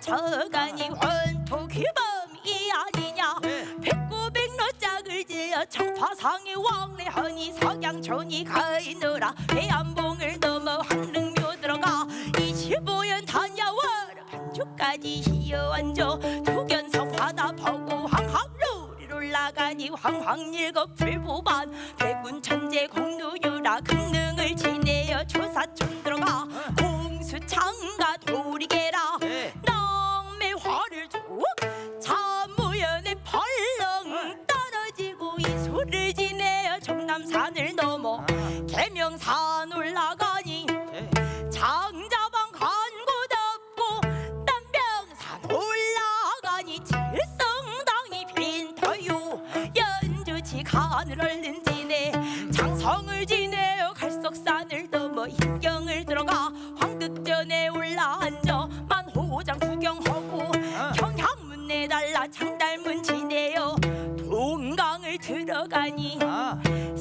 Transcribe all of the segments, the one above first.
저간이 원토규범이 아니냐. 백구백로짝을 지어 청파상에 왕래하니 석양천이 가이느라 해안봉을 넘어 황릉묘 들어가 25연 다녀와라 반주까지 희어앉아 두견성 바다 보고 황학루리를 올라가니 황황일겁 불보반 백운천재 공루유라 금능을 지내어 조사촌 들어가 공수창가 도리개라 낭매화를 두고 자무연의 벌렁 떨어지고 이소를 지내어 정남산을 넘어 계명산 올라가니 장자방 간고 덮고 남병산 올라가니 칠성당이 빈터요 연주치 간을 얼른 지내 장성을 지내어 갈석산을 넘어 인경을 들어가 황극전에 올라앉아 만호장 구경하고 경향문 내달라 창달문 지내어 동강을 들어가니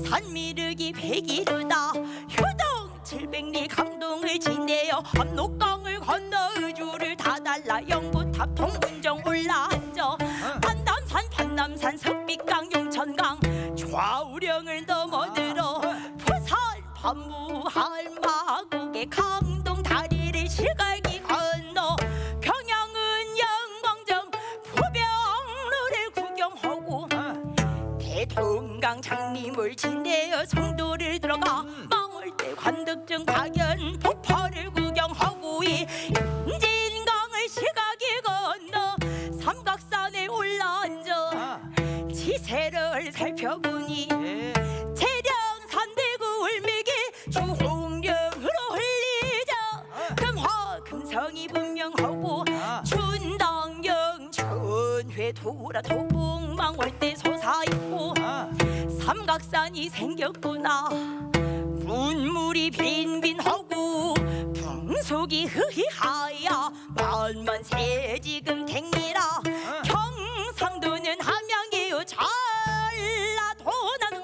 산미륵이 백이루다 효동 700리 강동을 지내어 압록강을 건너 의주를 다 달라 영구탑 동문정 올라앉아 반담산 반남산 석빛강 용천강 좌우령을 넘어들어 부산 반무할 마국의 강동 다리를 실갈기 건너 평양은 영광정 부병루를 구경하고 대동강 장림을 지내어 성도를 들어가 망월대 관덕정 박연 폭포를 구경하고 인진강을 실각이 건너 삼각산에 올라앉아 지세를 살펴보니 재령산 대구 울매기 주홍령으로 흘리자 금화 금성이 분명하고 춘당영 천회 돌아 도봉망월대 솟아있고 삼각산이 생겼구나 문물이 빈빈하고 풍속이 흐히하야 만만세 지금 댕기라 경상도는 함양이요 전라도는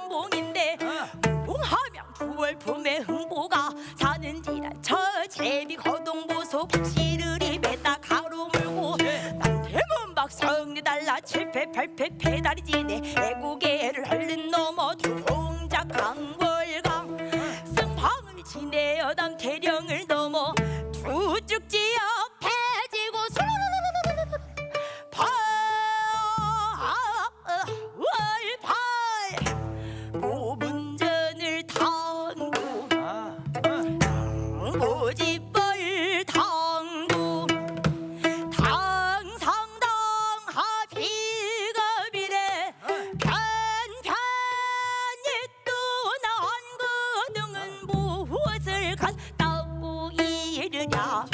흥봉인데 흥봉하면 9월 봄에 흥보가 사는지라 저 제비 거동보소 박시르리 매다 가로물고 남대문 박성리 달라 7패 8패 배다리 지내 애국애를 얼른 넘어 도봉작 강월강 승방을 지내어 남태령을 넘어 두죽지어 패지고 팔 모문전을 당구 모집벌 당구 당상당 하비가비래 편편히 또 난거등은 무엇을 갔다고 이르냐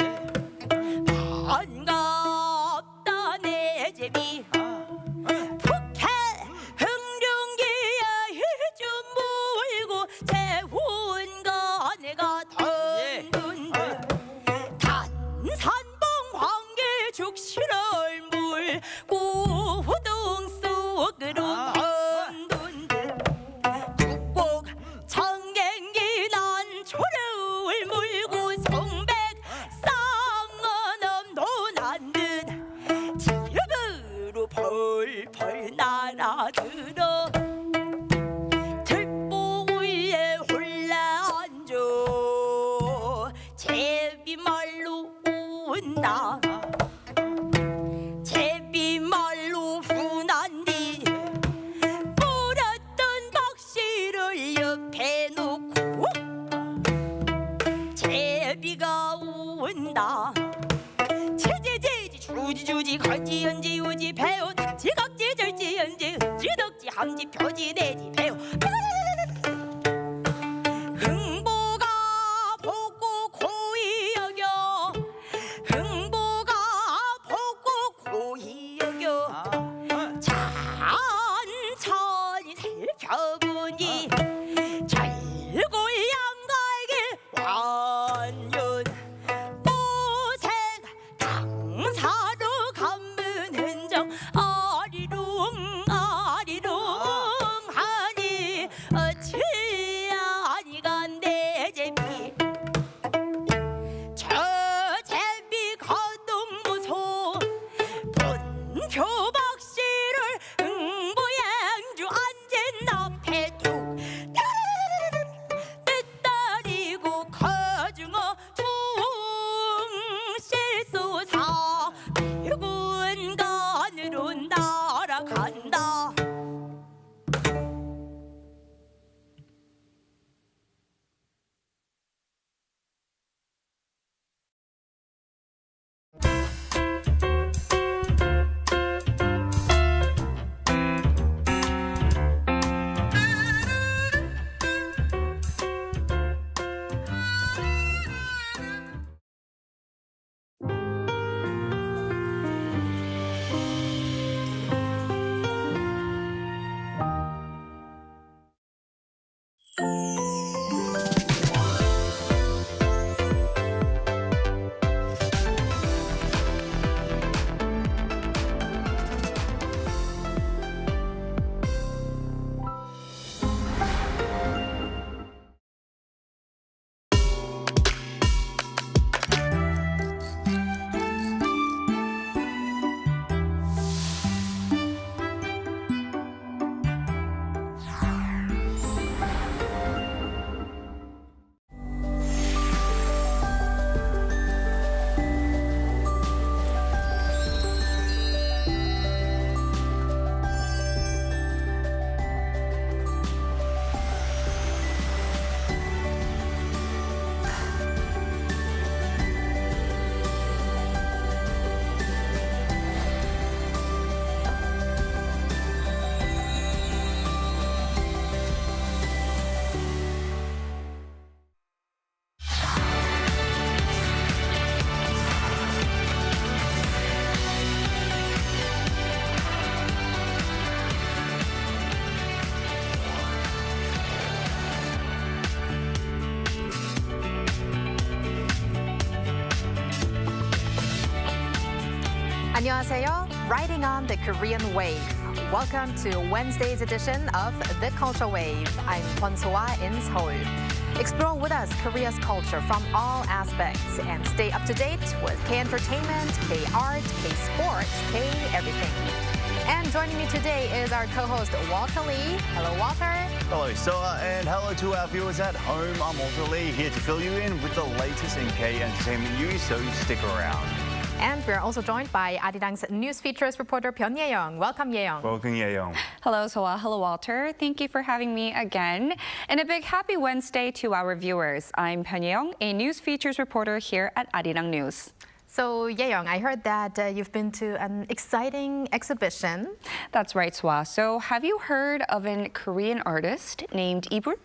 반갑다 내 제비 북해 흥룡기에 일좀 물고 재훈가 내가 던둔 단산봉 황계 죽실을 물고 호동 속으로 던둔 북곡 청갱기 난 초를 물고 송백 쌍어넘 논안는 지읍으로 펄펄 날아들어 들보 위에 올라앉아 제비말로 온다 제비말로 분한 뒤 뿌렸던 박씨를 옆에 놓고 제비가 온다 체제제지 주지주지 걸지연지 우지 배우 닥지각지 절지연지 은지덕지 함지 표지 내지 배우 흥보가 보고 고이 여겨 흥보가 보고 고이 여겨 천천히 살펴보니 절골양가에게 완연 모세가 당사로 감문 흔적 아리룽 아리룽 하니 안녕하세요. Riding on the Korean wave. Welcome to Wednesday's edition of The Culture Wave. I'm Kwon So-ah in Seoul. Explore with us Korea's culture from all aspects and stay up to date with K-entertainment, K-art, K-sports, K-everything. And joining me today is our co-host Walter Lee. Hello, Walter. Hello, Soa, and hello to our viewers at home. I'm Walter Lee, here to fill you in with the latest in K-entertainment news, so stick around. And we're also joined by Arirang's news features reporter Byun Ye-young. Welcome, Ye-young. Welcome, Ye-young. Hello, Soa. Hello, Walter. Thank you for having me again. And a big happy Wednesday to our viewers. I'm Byun Ye-young, a news features reporter here at Arirang News. So, Ye-young, I heard that you've been to an exciting exhibition. That's right, Soa. So, have you heard of a Korean artist named Lee Bul?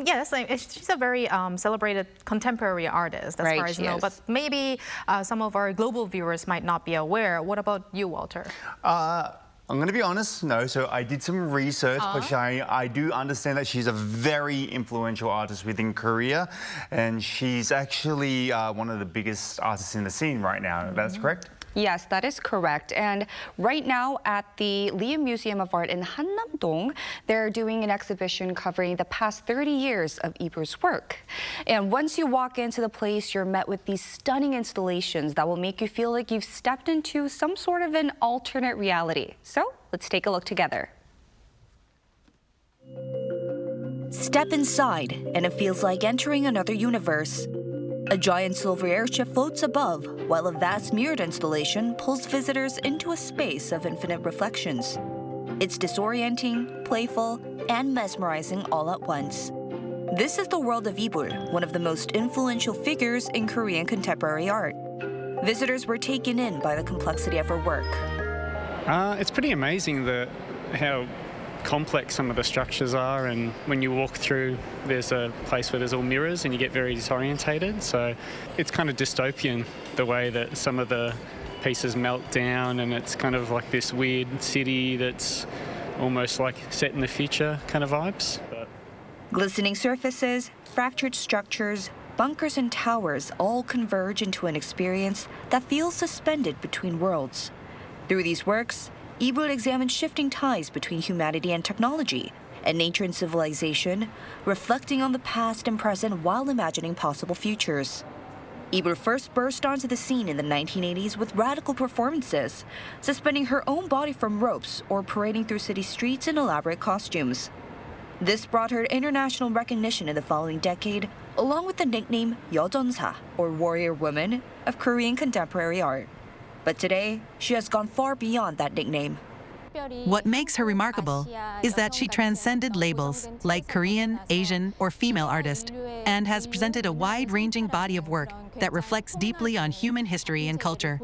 Yes, she's a very celebrated contemporary artist, as far as I know. But maybe some of our global viewers might not be aware. What about you, Walter? I'm going to be honest, no. So I did some research, but I do understand that she's a very influential artist within Korea, and she's actually one of the biggest artists in the scene right now. That's correct? Yes, that is correct. And right now at the Lee Museum of Art in Hannam-dong, they're doing an exhibition covering the past 30 years of Lee Bul's work. And once you walk into the place, you're met with these stunning installations that will make you feel like you've stepped into some sort of an alternate reality. So let's take a look together. Step inside, and it feels like entering another universe. A giant silver airship floats above, while a vast mirrored installation pulls visitors into a space of infinite reflections. It's disorienting, playful, and mesmerizing all at once. This is the world of Lee Bul, one of the most influential figures in Korean contemporary art. Visitors were taken in by the complexity of her work. It's pretty amazing how complex some of the structures are, and when you walk through, there's a place where there's all mirrors and you get very disorientated. So it's kind of dystopian, the way that some of the pieces melt down, and it's kind of like this weird city that's almost like set in the future kind of vibes. Glistening surfaces, fractured structures, bunkers and towers all converge into an experience that feels suspended between worlds. Through these works, Lee Bul examines shifting ties between humanity and technology, and nature and civilization, reflecting on the past and present while imagining possible futures. Lee Bul first burst onto the scene in the 1980s with radical performances, suspending her own body from ropes or parading through city streets in elaborate costumes. This brought her international recognition in the following decade, along with the nickname Yeonjonsa, or warrior woman, of Korean contemporary art. But today, she has gone far beyond that nickname. What makes her remarkable is that she transcended labels like Korean, Asian, or female artist, and has presented a wide-ranging body of work that reflects deeply on human history and culture.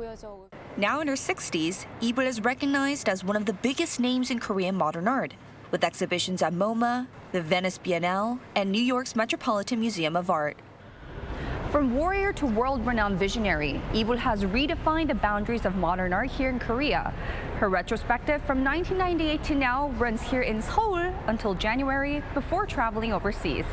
Now in her 60s, Lee Bul is recognized as one of the biggest names in Korean modern art, with exhibitions at MoMA, the Venice Biennale, and New York's Metropolitan Museum of Art. From warrior to world-renowned visionary, Lee Bul has redefined the boundaries of modern art here in Korea. Her retrospective from 1998 to now runs here in Seoul until January before traveling overseas.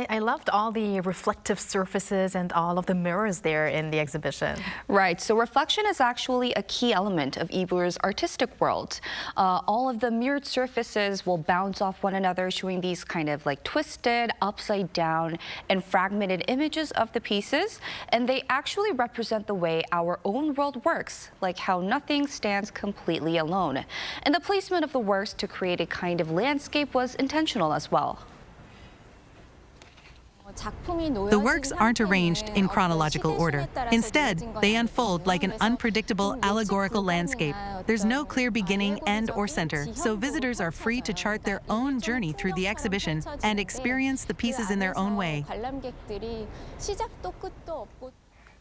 I loved all the reflective surfaces and all of the mirrors there in the exhibition. Right, so reflection is actually a key element of Lee Bul's artistic world. All of the mirrored surfaces will bounce off one another, showing these kind of like twisted, upside down, and fragmented images of the pieces. And they actually represent the way our own world works, like how nothing stands completely alone. And the placement of the works to create a kind of landscape was intentional as well. The works aren't arranged in chronological order. Instead, they unfold like an unpredictable allegorical landscape. There's no clear beginning, end, or center, so visitors are free to chart their own journey through the exhibition and experience the pieces in their own way.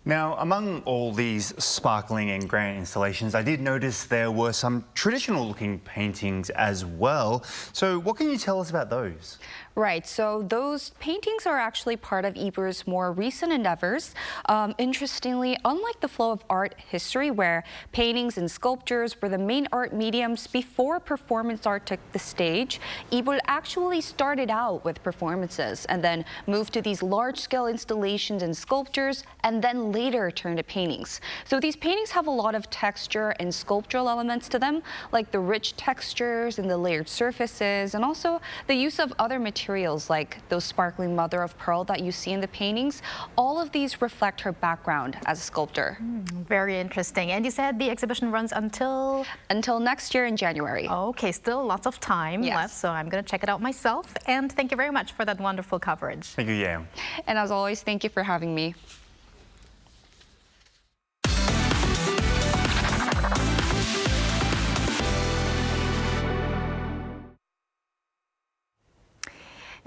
Now, among all these sparkling and grand installations, I did notice there were some traditional-looking paintings as well. So what can you tell us about those? Right, so those paintings are actually part of Lee Bul's more recent endeavors. Interestingly, unlike the flow of art history where paintings and sculptures were the main art mediums before performance art took the stage, Lee Bul actually started out with performances and then moved to these large-scale installations and sculptures and then later turned to paintings. So these paintings have a lot of texture and sculptural elements to them, like the rich textures and the layered surfaces, and also the use of other materials like those sparkling mother of pearl that you see in the paintings. All of these reflect her background as a sculptor. Very interesting. And you said the exhibition runs until? Until next year in January. Okay, still lots of time left, so I'm going to check it out myself. And thank you very much for that wonderful coverage. Thank you, Yang. And as always, thank you for having me.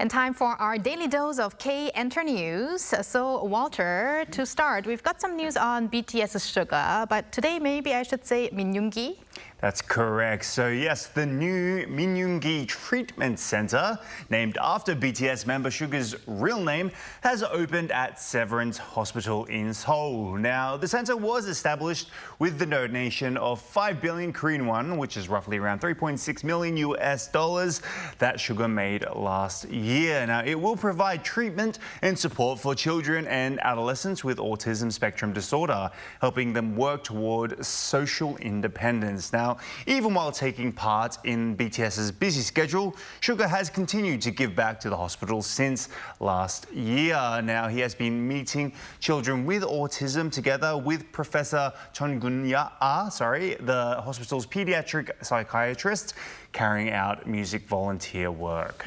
And time for our daily dose of K-Enter News. So Walter, to start, we've got some news on BTS's Suga, but today maybe I should say Yoon-gi. That's correct. So yes, the new Yoon-gi Treatment Center, named after BTS member Suga's real name, has opened at Severance Hospital in Seoul. Now, the center was established with the donation of 5 billion Korean won, which is roughly around 3.6 million US dollars, that Suga made last year. Now, it will provide treatment and support for children and adolescents with autism spectrum disorder, helping them work toward social independence. Now, even while taking part in BTS's busy schedule, Suga has continued to give back to the hospital since last year. Now, he has been meeting children with autism together with Professor Chun Gun-ya, the hospital's pediatric psychiatrist, carrying out music volunteer work.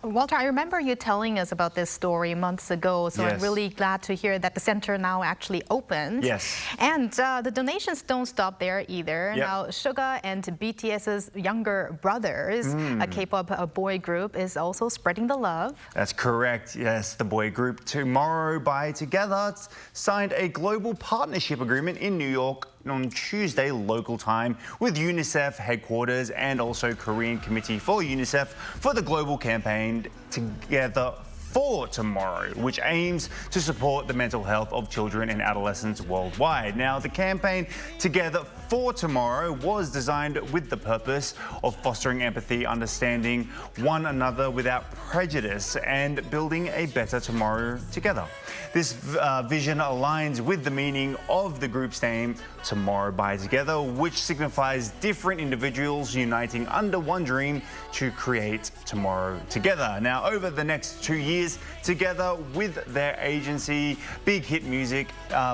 Walter, I remember you telling us about this story months ago, so I'm really glad to hear that the center now actually opened. Yes. And the donations don't stop there either. Now, Suga and BTS's younger brothers, a K-pop boy group, is also spreading the love. That's correct. Yes, the boy group Tomorrow by Together signed a global partnership agreement in New York on Tuesday local time with UNICEF headquarters and also Korean Committee for UNICEF for the global campaign Together for Tomorrow, which aims to support the mental health of children and adolescents worldwide. Now, the campaign Together for Tomorrow was designed with the purpose of fostering empathy, understanding one another without prejudice, and building a better tomorrow together. This vision aligns with the meaning of the group's name, Tomorrow by Together, which signifies different individuals uniting under one dream to create tomorrow together. Now, over the next 2 years, together with their agency, Big Hit Music,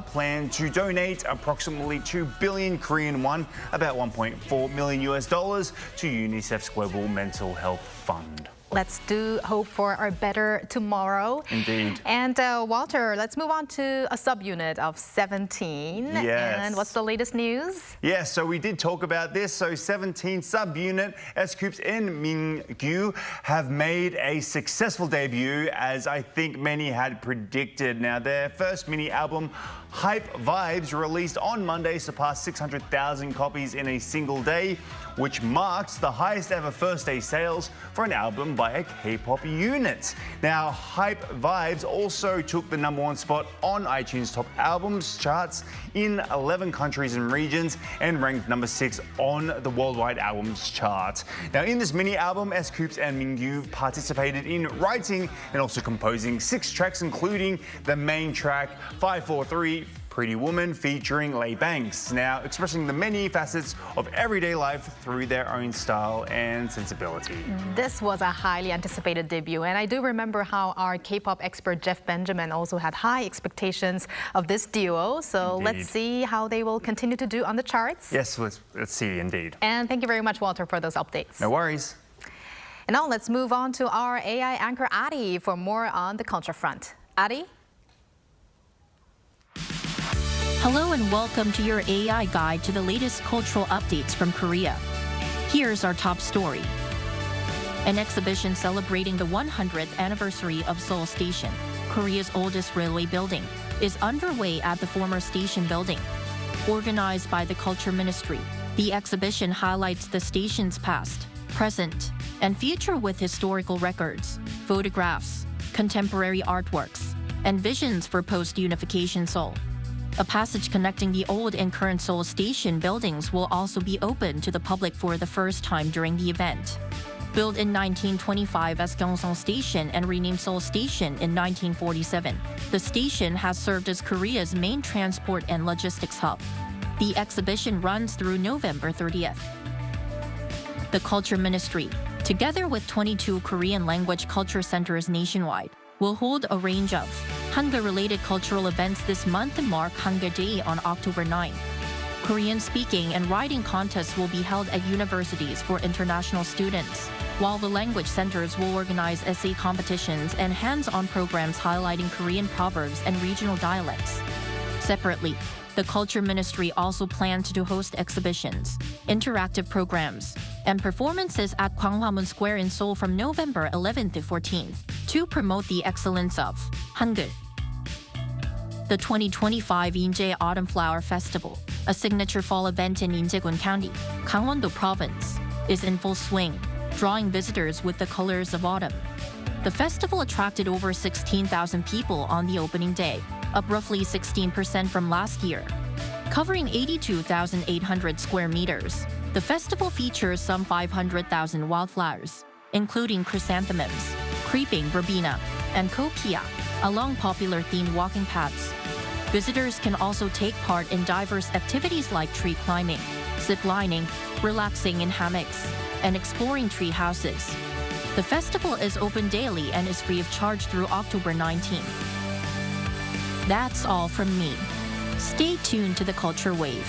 plan to donate approximately 2 billion Korean won, about 1.4 million US dollars, to UNICEF's Global Mental Health Fund. Let's do hope for a better tomorrow. Indeed. And Walter, let's move on to a subunit of 17. Yes. And what's the latest news? Yes, so we did talk about this. So 17 subunit S-Coups and Mingyu have made a successful debut, as I think many had predicted. Now, their first mini album, Hype Vibes, released on Monday, surpassed 600,000 copies in a single day, which marks the highest ever first day sales for an album by a K-pop unit. Now, Hype Vibes also took the #1 spot on iTunes Top Albums charts in 11 countries and regions and ranked #6 on the Worldwide Albums chart. Now, in this mini album, S-Coups and Mingyu participated in writing and also composing 6 tracks, including the main track 543, Pretty Woman, featuring Lay Banks, now expressing the many facets of everyday life through their own style and sensibility. This was a highly anticipated debut, and I do remember how our K-pop expert Jeff Benjamin also had high expectations of this duo, so Indeed. let's see how they will continue to do on the charts. Yes, let's see, indeed. And thank you very much, Walter, for those updates. No worries. And now let's move on to our AI anchor, Ari, for more on the culture front. Ari? Hello and welcome to your AI guide to the latest cultural updates from Korea. Here's our top story. An exhibition celebrating the 100th anniversary of Seoul Station, Korea's oldest railway building, is underway at the former station building. Organized by the Culture Ministry, the exhibition highlights the station's past, present, and future with historical records, photographs, contemporary artworks, and visions for post-unification Seoul. A passage connecting the old and current Seoul Station buildings will also be open to the public for the first time during the event. Built in 1925 as Gyeongsang Station and renamed Seoul Station in 1947, the station has served as Korea's main transport and logistics hub. The exhibition runs through November 30th. The Culture Ministry, together with 22 Korean language culture centers nationwide, will hold a range of Hangul-related cultural events this month and mark Hangul Day on October 9. Korean speaking and writing contests will be held at universities for international students, while the language centers will organize essay competitions and hands-on programs highlighting Korean proverbs and regional dialects. Separately, the Culture Ministry also plans to host exhibitions, interactive programs, and performances at Gwanghwamun Square in Seoul from November 11th to 14th to promote the excellence of Hangul. The 2025 Inje Autumn Flower Festival, a signature fall event in Inchegun County, Gangwon-do Province, is in full swing, drawing visitors with the colors of autumn. The festival attracted over 16,000 people on the opening day, up roughly 16% from last year. Covering 82,800 square meters, the festival features some 500,000 wildflowers, including chrysanthemums, creeping verbena, and copia, along popular themed walking paths. Visitors can also take part in diverse activities like tree climbing, zip lining, relaxing in hammocks, and exploring tree houses. The festival is open daily and is free of charge through October 19th. That's all from me. Stay tuned to the Culture Wave.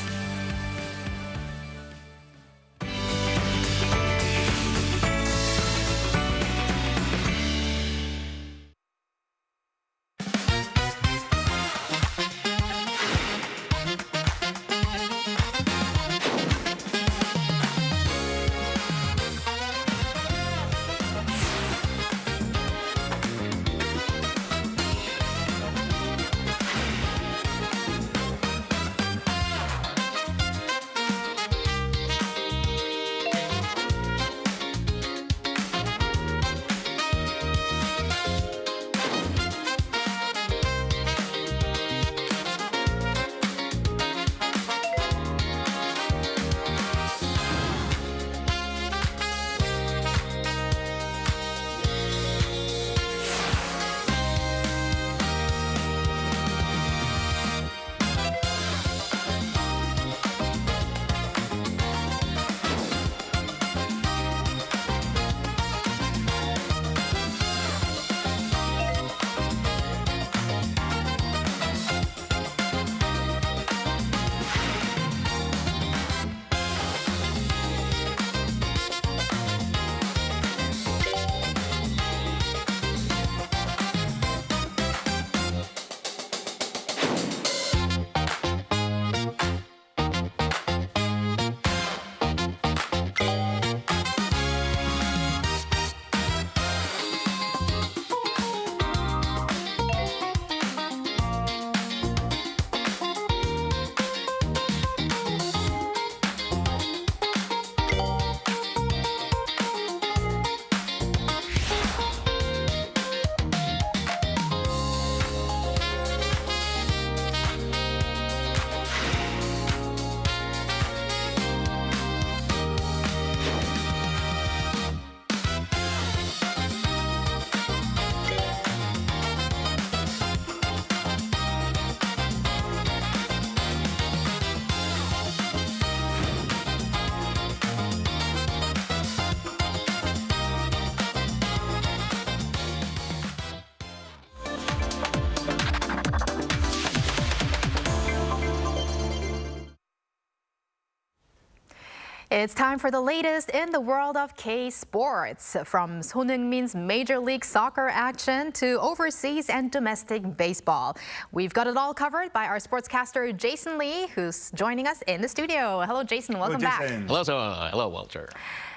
It's time for the latest in the world of K-sports. From Son Heung-min's Major League Soccer action to overseas and domestic baseball. We've got it all covered by our sportscaster Jason Lee, who's joining us in the studio. Hello, Jason. Welcome back. Hello, Walter.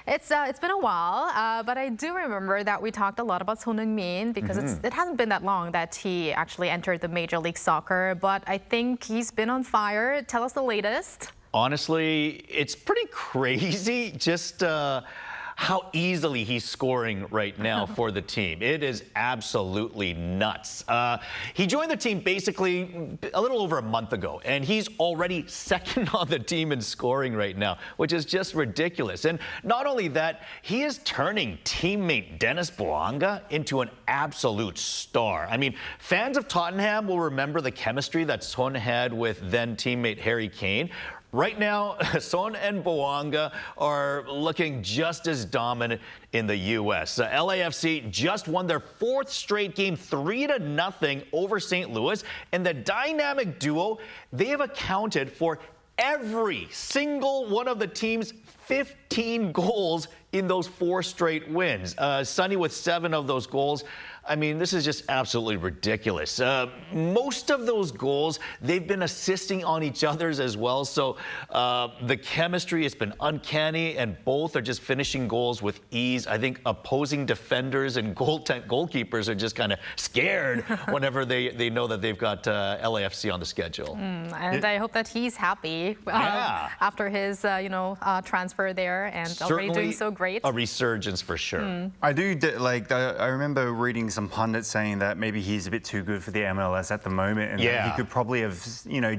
It's been a while, but I do remember that we talked a lot about Son Heung-min because it hasn't been that long that he actually entered the Major League Soccer, but I think he's been on fire. Tell us the latest. Honestly, it's pretty crazy. Just, how easily he's scoring right now for the team. It is absolutely nuts. He joined the team basically a little over a month ago, and he's already second on the team in scoring right now, which is just ridiculous. And not only that, he is turning teammate Dennis Bouanga into an absolute star. I mean, fans of Tottenham will remember the chemistry that Son had with then teammate Harry Kane. Right now, Son and Bouanga are looking just as dominant in the U.S. LAFC just won their 4th straight game 3-0 over St. Louis, and the dynamic duo, they have accounted for every single one of the team's 15 goals in those 4 straight wins. Sonny with 7 of those goals. I mean, this is just absolutely ridiculous. Most of those goals, they've been assisting on each other's as well. So the chemistry has been uncanny, and both are just finishing goals with ease. I think opposing defenders and goalkeepers are just kind of scared whenever they know that they've got LAFC on the schedule. And I hope that he's happy after his, transfer there, and already doing so great. A resurgence for sure. I remember reading some pundits saying that maybe he's a bit too good for the MLS at the moment, and that he could probably have,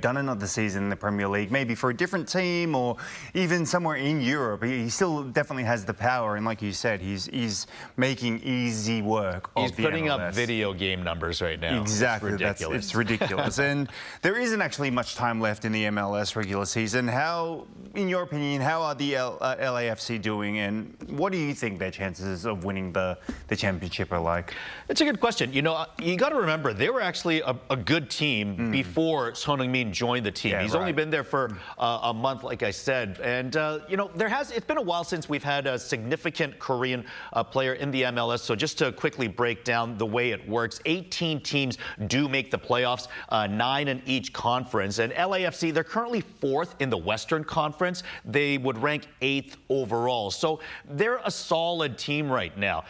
done another season in the Premier League, maybe for a different team or even somewhere in Europe. He still definitely has the power, and like you said, he's making easy work of the MLS. He's putting up video game numbers right now. Exactly, it's ridiculous. It's ridiculous. And there isn't actually much time left in the MLS regular season. How, in your opinion, how are the LAFC doing, and what do you think their chances of winning the championship are like? It's a good question. You got to remember, they were actually a good team before Son Heung-min joined the team. He's only been there for a month, like I said. And, it's been a while since we've had a significant Korean player in the MLS. So just to quickly break down the way it works, 18 teams do make the playoffs, 9 in each conference. And LAFC, they're currently 4th in the Western Conference. They would rank 8th overall. So they're a solid team right now.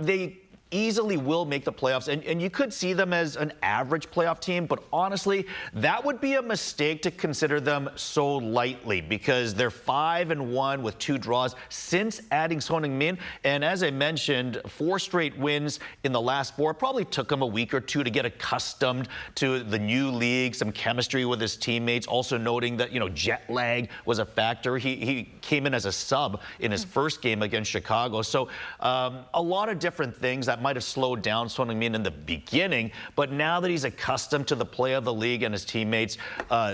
They easily will make the playoffs, and you could see them as an average playoff team, but honestly, that would be a mistake to consider them so lightly, because they're 5-1 with 2 draws since adding Son Heung-min, and as I mentioned, 4 straight wins in the last 4. Probably took him a week or 2 to get accustomed to the new league, some chemistry with his teammates, also noting that, jet lag was a factor. He came in as a sub in his first game against Chicago, so a lot of different things that might have slowed down Son Heung-min in the beginning, but now that he's accustomed to the play of the league and his teammates,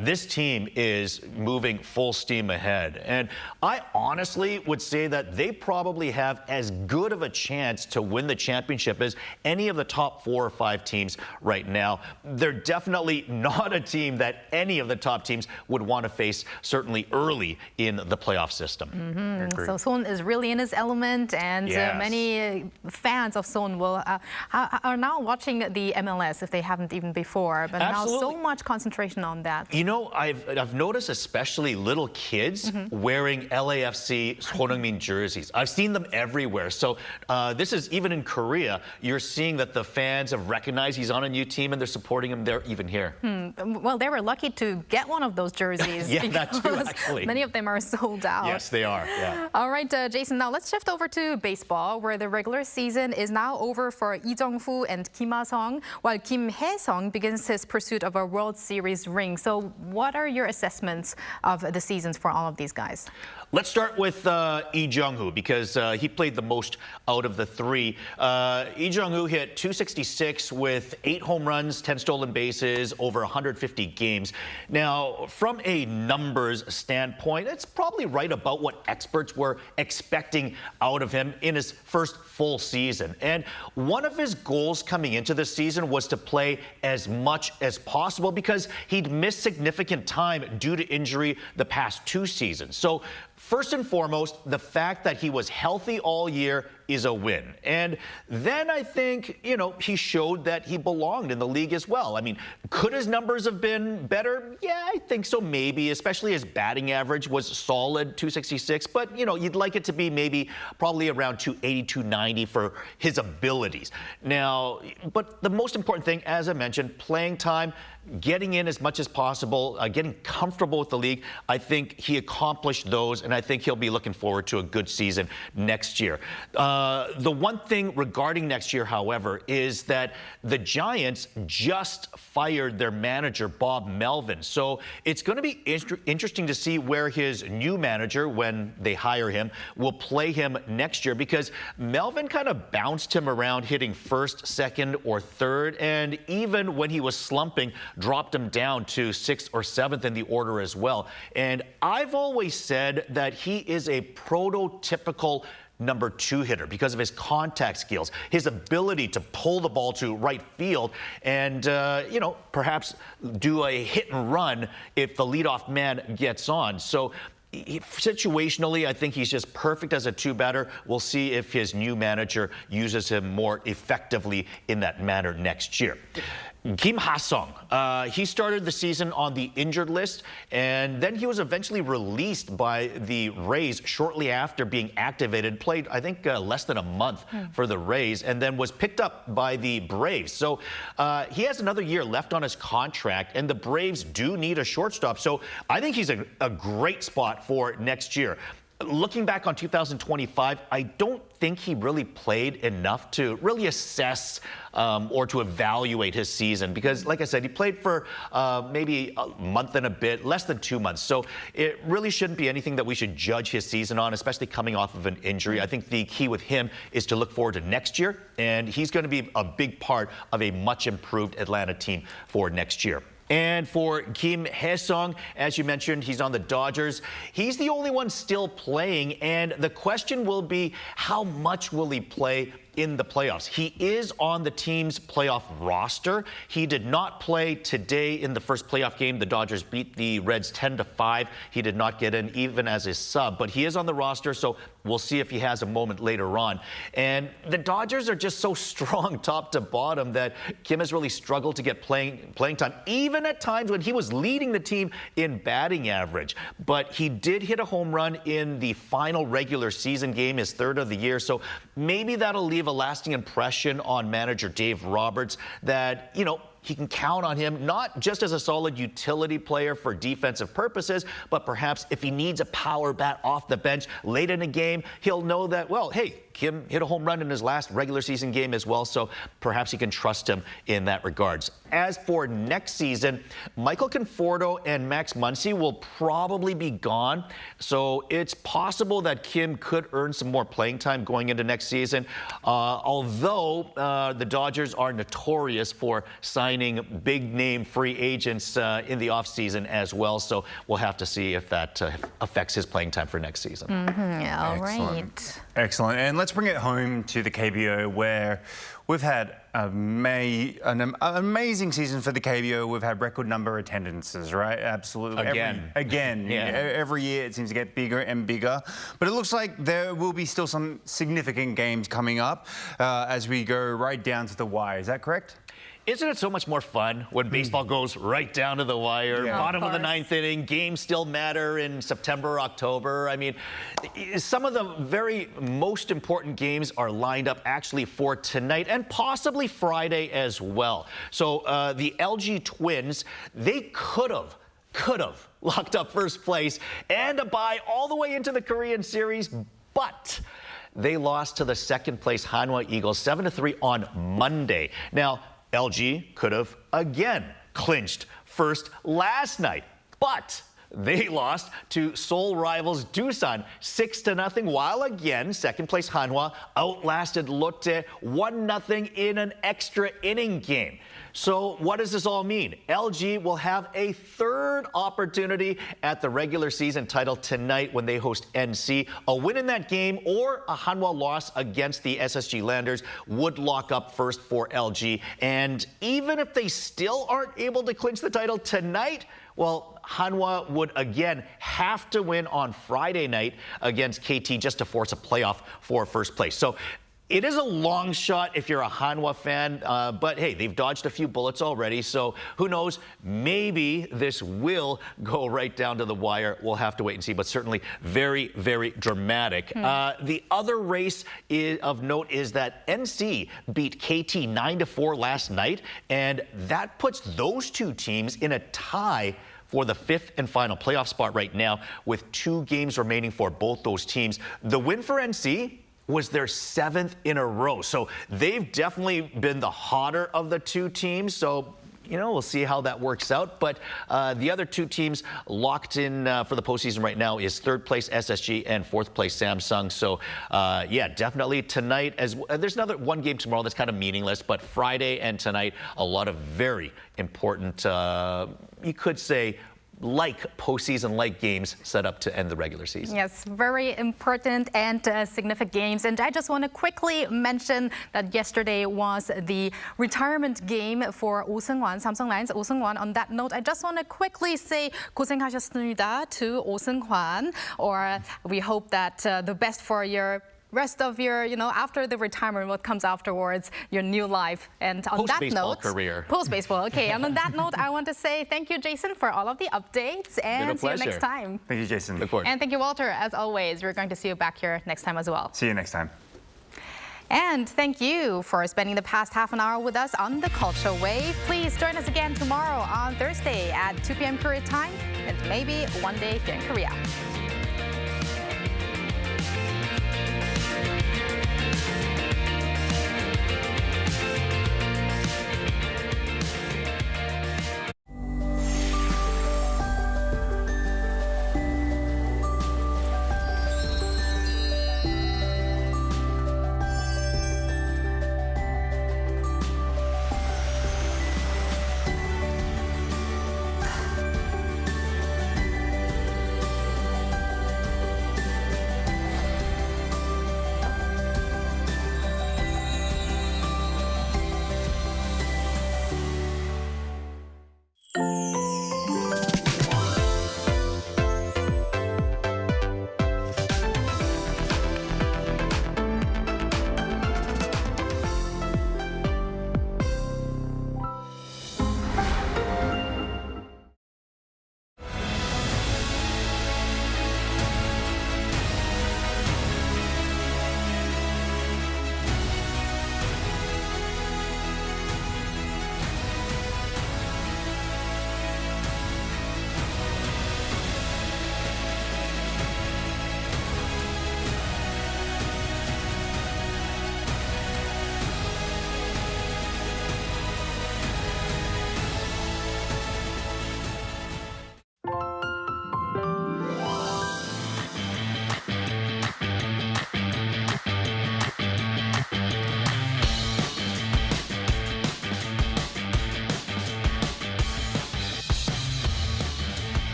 this team is moving full steam ahead. And I honestly would say that they probably have as good of a chance to win the championship as any of the top 4 or 5 teams right now. They're definitely not a team that any of the top teams would want to face, certainly early in the playoff system. So Son is really in his element, and many fans of Son are now watching the MLS if they haven't even before, but now so much concentration on that. I've noticed especially little kids wearing LAFC Son Heung-min jerseys. I've seen them everywhere. So this is even in Korea, you're seeing that the fans have recognized he's on a new team and they're supporting him there even here. Well, they were lucky to get one of those jerseys. That too, actually. Many of them are sold out. Yes, they are. All right, Jason, now let's shift over to baseball, where the regular season is now over for Lee Jung-hu and Kim Ha-sung, while Kim Hae-sung begins his pursuit of a World Series ring. So what are your assessments of the seasons for all of these guys? Let's start with Lee Jung-hu, because he played the most out of the 3. Lee Jung-hu hit .266 with 8 home runs, 10 stolen bases, over 150 games. Now, from a numbers standpoint, it's probably right about what experts were expecting out of him in his first full season. And one of his goals coming into the season was to play as much as possible, because he'd missed significant time due to injury the past 2 seasons. So first and foremost, the fact that he was healthy all year is a win. And then I think, you know, he showed that he belonged in the league as well. I mean, could his numbers have been better? Yeah, I think so, maybe, especially his batting average was solid, 266. But, you know, you'd like it to be maybe probably around 280, 290 for his abilities. Now, but the most important thing, as I mentioned, playing time, getting in as much as possible, getting comfortable with the league. I think he accomplished those, and I think he'll be looking forward to a good season next year. The one thing regarding next year, however, is that the Giants just fired their manager, Bob Melvin. So it's going to be interesting to see where his new manager, when they hire him, will play him next year, because Melvin kind of bounced him around, hitting first, second, or third, and even when he was slumping, dropped him down to 6th or 7th in the order as well. And I've always said that he is a prototypical number 2 hitter because of his contact skills, his ability to pull the ball to right field and, you know, perhaps do a hit and run if the leadoff man gets on. So situationally, I think he's just perfect as a 2-batter. We'll see if his new manager uses him more effectively in that manner next year. Kim Ha-sung, he started the season on the injured list, and then he was eventually released by the Rays shortly after being activated. Played, I think, less than a month for the Rays, and then was picked up by the Braves. So he has another year left on his contract, and the Braves do need a shortstop. So I think he's a great spot for next year. Looking back on 2025, I don't think he really played enough to really assess or to evaluate his season because, like I said, he played for maybe a month and a bit, less than 2 months. So it really shouldn't be anything that we should judge his season on, especially coming off of an injury. I think the key with him is to look forward to next year, and he's going to be a big part of a much improved Atlanta team for next year. And for Kim Ha-sung, as you mentioned, he's on the Dodgers. He's the only one still playing, and the question will be, how much will he play in the playoffs? He is on the team's playoff roster. He did not play today in the first playoff game. The Dodgers beat the Reds 10-5. He did not get in even as a sub, but he is on the roster, so we'll see if he has a moment later on. And the Dodgers are just so strong top to bottom that Kim has really struggled to get playing time, even at times when he was leading the team in batting average. But he did hit a home run in the final regular season game, his 3rd of the year, so maybe that'll leave a lasting impression on manager Dave Roberts that, you know, he can count on him not just as a solid utility player for defensive purposes, but perhaps if he needs a power bat off the bench late in a game, he'll know that, well, hey, Kim hit a home run in his last regular season game as well, so perhaps he can trust him in that regards. As for next season, Michael Conforto and Max Muncy will probably be gone, so it's possible that Kim could earn some more playing time going into next season, although the Dodgers are notorious for signing big-name free agents in the offseason as well, so we'll have to see if that affects his playing time for next season. All Excellent. right. Excellent. And let's bring it home to the KBO, where we've had an amazing season for the KBO. We've had record number attendances, right? Absolutely. Again. Yeah. Every year it seems to get bigger and bigger. But it looks like there will be still some significant games coming up as we go right down to the wire. Is that correct? Isn't it so much more fun when baseball goes right down to the wire, bottom of the 9th inning, games still matter in September, October? I mean, some of the very most important games are lined up actually for tonight and possibly Friday as well. So the LG Twins, they could have locked up first place and a bye all the way into the Korean series, but they lost to the 2nd place Hanwha Eagles 7-3 on Monday. Now, LG could have again clinched first last night, but they lost to Seoul rivals Doosan 6-0, while again 2nd place Hanwha outlasted Lotte 1-0 in an extra inning game. So what does this all mean? LG will have a 3rd opportunity at the regular season title tonight when they host NC. A win in that game or a Hanwha loss against the SSG Landers would lock up first for LG. And even if they still aren't able to clinch the title tonight, well, Hanwha would again have to win on Friday night against KT just to force a playoff for first place. So It is a long shot if you're a Hanwha fan, but hey, they've dodged a few bullets already, so who knows? Maybe this will go right down to the wire. We'll have to wait and see, but certainly very, very dramatic. The other race of note is that NC beat KT 9-4 last night, and that puts those two teams in a tie for the 5th and final playoff spot right now, with 2 games remaining for both those teams. The win for NC was their 7th in a row. So they've definitely been the hotter of the 2 teams. So, you know, we'll see how that works out. But the other 2 teams locked in for the postseason right now is 3rd place SSG and 4th place Samsung. So, yeah, definitely tonight. There's another 1 game tomorrow that's kind of meaningless, but Friday and tonight, a lot of very important, you could say, like postseason-like games set up to end the regular season. Yes, very important and significant games. And I just want to quickly mention that yesterday was the retirement game for Oh Seung-hwan, Samsung Lions Oh Seung-hwan. On that note, I just want to quickly say 고생하셨습니다 to Oh Seung-hwan, or we hope that the best for your rest of your, after the retirement, what comes afterwards, your new life. And on that note, career. Post-baseball, okay. And on that note, I want to say thank you, Jason, for all of the updates, and see you next time. Thank you, Jason. Look forward. And thank you, Walter, as always. We're going to see you back here next time as well. See you next time. And thank you for spending the past half an hour with us on the Culture Wave. Please join us again tomorrow on Thursday at 2 p.m. Korea time, and maybe one day here in Korea.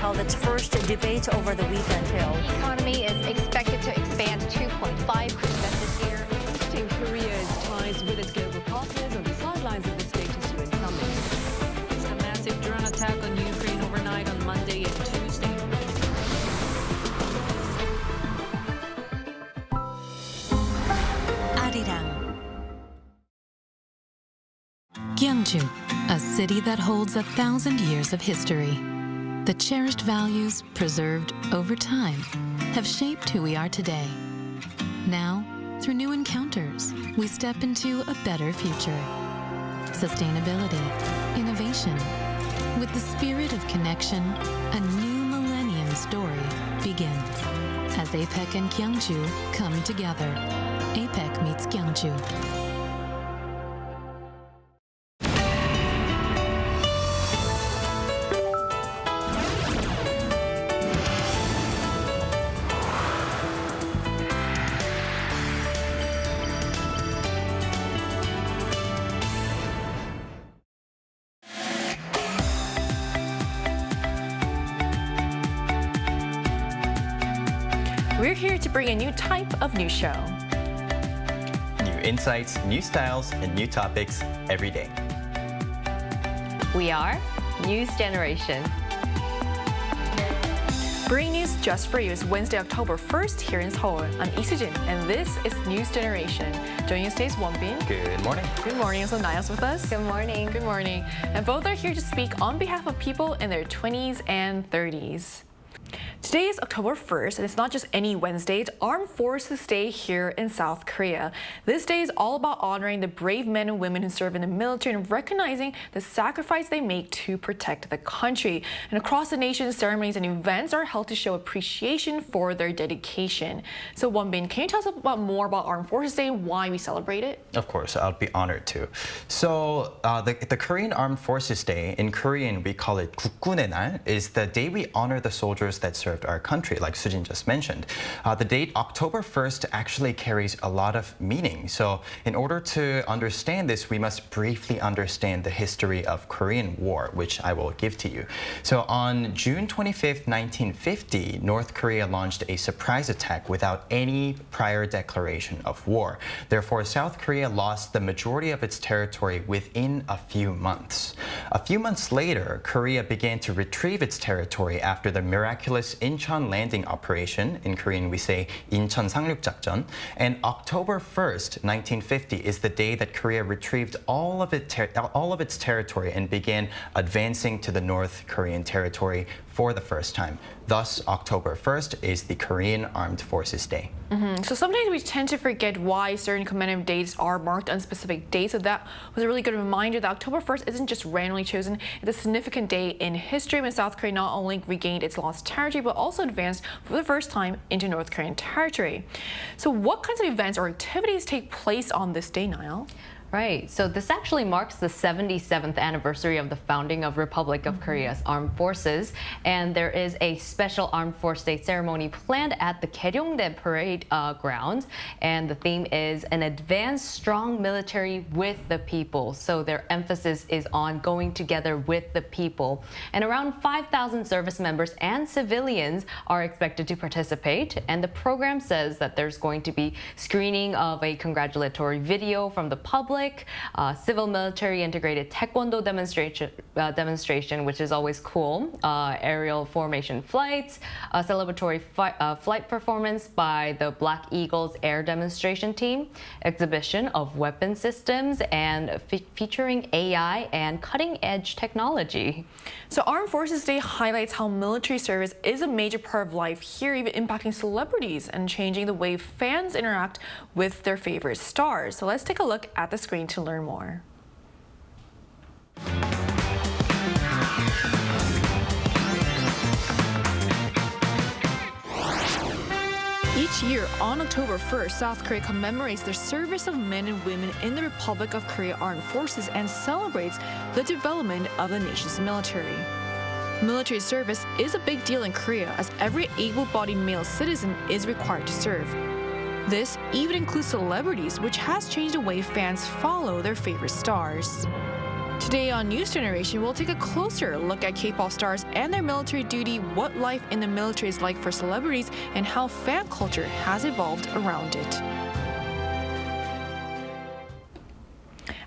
held its first debate over the weekend. The economy is expected to expand 2.5% this year. Boosting Korea's ties with its global partners on the sidelines of the Status UN summit. A massive drone attack on Ukraine overnight on Monday and Tuesday. Arirang. Kyungju, a city that holds 1,000 years of history. The cherished values, preserved over time, have shaped who we are today. Now, through new encounters, we step into a better future. Sustainability, innovation. With the spirit of connection, a new millennium story begins. As APEC and Kyungju come together. APEC meets Kyungju. We're here to bring a new type of news show. New insights, new styles, and new topics every day. We are News Generation. Bringing news just for you is Wednesday, October 1st here in Seoul. I'm Isujin, and this is News Generation. Joining us today is Wonbin. Good morning. Good morning. Also, Niall's with us. Good morning. Good morning. And both are here to speak on behalf of people in their 20s and 30s. Today is October 1st, and it's not just any Wednesday, it's Armed Forces Day here in South Korea. This day is all about honoring the brave men and women who serve in the military and recognizing the sacrifice they make to protect the country. And across the nation, ceremonies and events are held to show appreciation for their dedication. So Wonbin, can you tell us more about Armed Forces Day and why we celebrate it? Of course, I'll be honored to. So the Korean Armed Forces Day, in Korean we call it 국군의 날, is the day we honor the soldiers that served our country, like Sujin just mentioned. The date October 1st actually carries a lot of meaning. So in order to understand this, we must briefly understand the history of Korean War, which I will give to you. So on June 25th, 1950, North Korea launched a surprise attack without any prior declaration of war. Therefore, South Korea lost the majority of its territory within a few months. A few months later, Korea began to retrieve its territory after the miraculous Incheon landing operation. In Korean, we say Incheon 상륙작전. And October 1st, 1950 is the day that Korea retrieved all of its territory and began advancing to the North Korean territory for the first time. Thus, October 1st is the Korean Armed Forces Day. So sometimes we tend to forget why certain commemorative dates are marked on specific days. So that was a really good reminder that October 1st isn't just randomly chosen. It's a significant day in history when South Korea not only regained its lost territory, but also advanced for the first time into North Korean territory. So what kinds of events or activities take place on this day, Niall? Right. So this actually marks the 77th anniversary of the founding of Republic of Korea's Armed Forces. And there is a special Armed Forces Day ceremony planned at the Gyeongdae Parade ground. And the theme is an advanced, strong military with the people. So their emphasis is on going together with the people. And around 5,000 service members and civilians are expected to participate. And the program says that there's going to be screening of a congratulatory video from the public, civil military integrated taekwondo demonstration, which is always cool, aerial formation flights, a celebratory flight performance by the Black Eagles air demonstration team, exhibition of weapon systems, and featuring AI and cutting-edge technology. So Armed Forces Day highlights how military service is a major part of life here, even impacting celebrities and changing the way fans interact with their favorite stars. So let's take a look at the screen to learn more. Each year, on October 1st, South Korea commemorates the service of men and women in the Republic of Korea Armed Forces and celebrates the development of the nation's military. Military service is a big deal in Korea, as every able-bodied male citizen is required to serve. This even includes celebrities, which has changed the way fans follow their favorite stars. Today on News Generation, we'll take a closer look at K-pop stars and their military duty, what life in the military is like for celebrities, and how fan culture has evolved around it.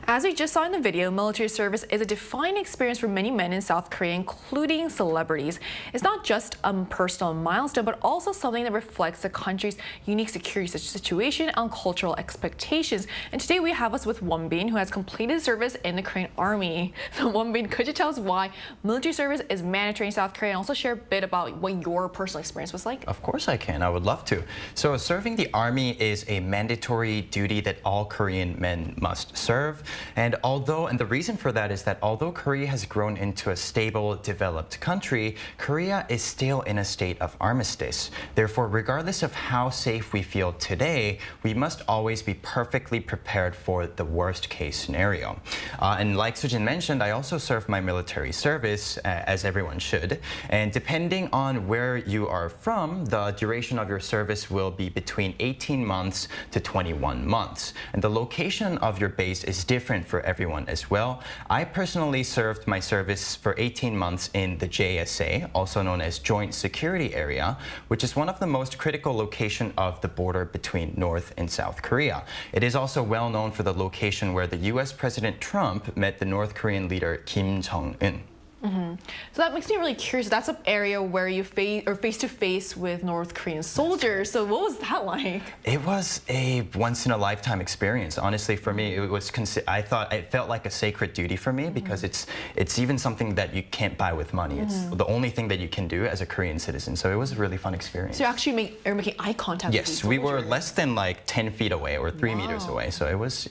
As we just saw in the video, military service is a defining experience for many men in South Korea, including celebrities. It's not just a personal milestone, but also something that reflects the country's unique security situation and cultural expectations. And today we have us with Won-bin, who has completed service in the Korean Army. So Won-bin, could you tell us why military service is mandatory in South Korea, and also share a bit about what your personal experience was like? Of course I can. I would love to. So serving the Army is a mandatory duty that all Korean men must serve. And the reason for that is that although Korea has grown into a stable, developed country, Korea is still in a state of armistice. Therefore, regardless of how safe we feel today, we must always be perfectly prepared for the worst case scenario. And like Sujin mentioned, I also served my military service, as everyone should. And depending on where you are from, the duration of your service will be between 18 months to 21 months. And the location of your base is different for everyone as well. I personally served my service for 18 months in the JSA, also known as Joint Security Area, which is one of the most critical locations of the border between North and South Korea. It is also well known for the location where the US President Trump met the North Korean leader Kim Jong-un. So that makes me really curious. That's an area where you face to face with North Korean soldiers. So what was that like? It was a once-in-a-lifetime experience. Honestly, for me, it was. I thought it felt like a sacred duty for me because it's even something that you can't buy with money. It's the only thing that you can do as a Korean citizen. So it was a really fun experience. So you actually are making eye contact. Yes, we were less than like 10 feet away or 3 meters away. So it was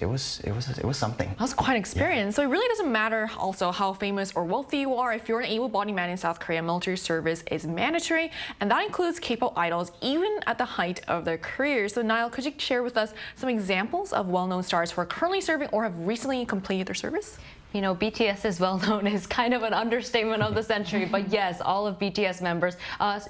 something. That was quite an experience. So it really doesn't matter also how famous or wealthy you are. If you're an able-bodied man in South Korea, military service is mandatory, and that includes K-pop idols even at the height of their careers. So Niall, could you share with us some examples of well-known stars who are currently serving or have recently completed their service? You know, BTS is well known is kind of an understatement of the century, but yes, all of BTS members,